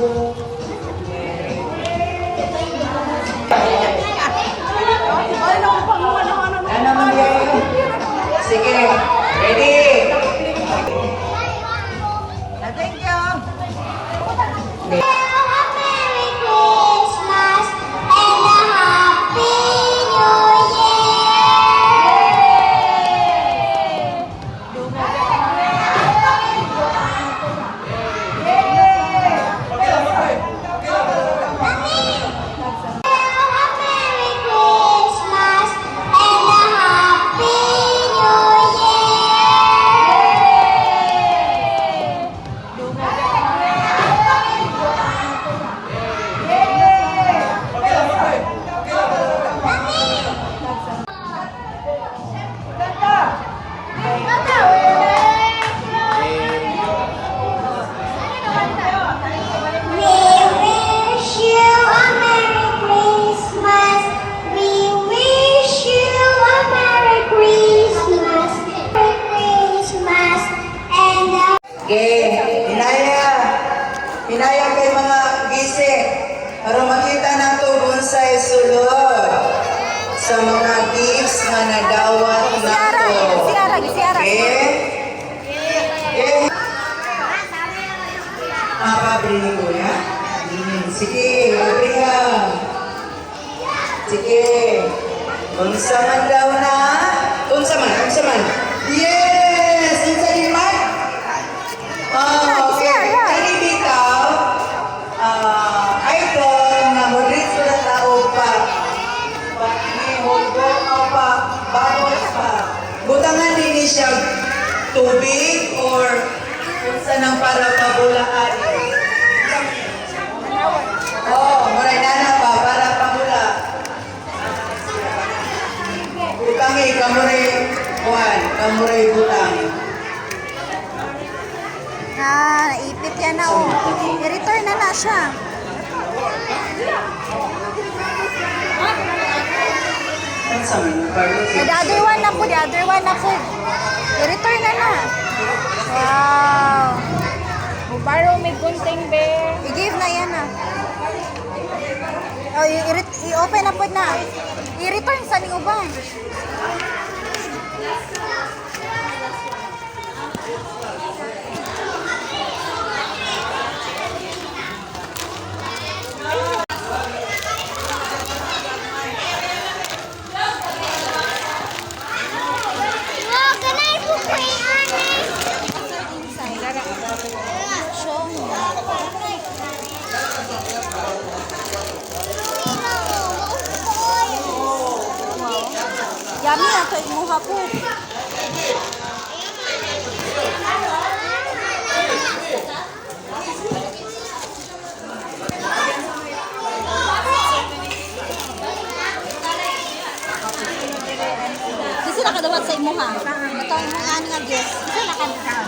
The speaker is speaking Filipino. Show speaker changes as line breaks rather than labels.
Ano naman yan? Sige, ready? Thank you.
Merry Christmas and a Happy New
Hinaya kay mga gisi para makita na ito bonsai sulod sa mga gifts na nadawat na ito. Okay? Pabili ni Kuya? Sige, Gabriela. Sige. Unsa man daw na? Unsa man? Yes! Unsa din man? Okay. Kani bitaw, idol na moderate sa tao pa. Hold-on pa, bubbles pa. Butangan din siya tubig or unsa nang para pabulaan. Muray na pa para pabula. Butangi, kamuray kuhan, kamuray butang.
Naipit yan na oh. I-return na siya. The other one na po. I-return na. Wow.
Baro may gunting be.
I-give na yan na. Oh, i-open na po na. I-return sa ning uban. Yummy na ito, imuha po. Kasi nakadawat sa imuha. Ito ang mga nga guest. Kasi nakadawat.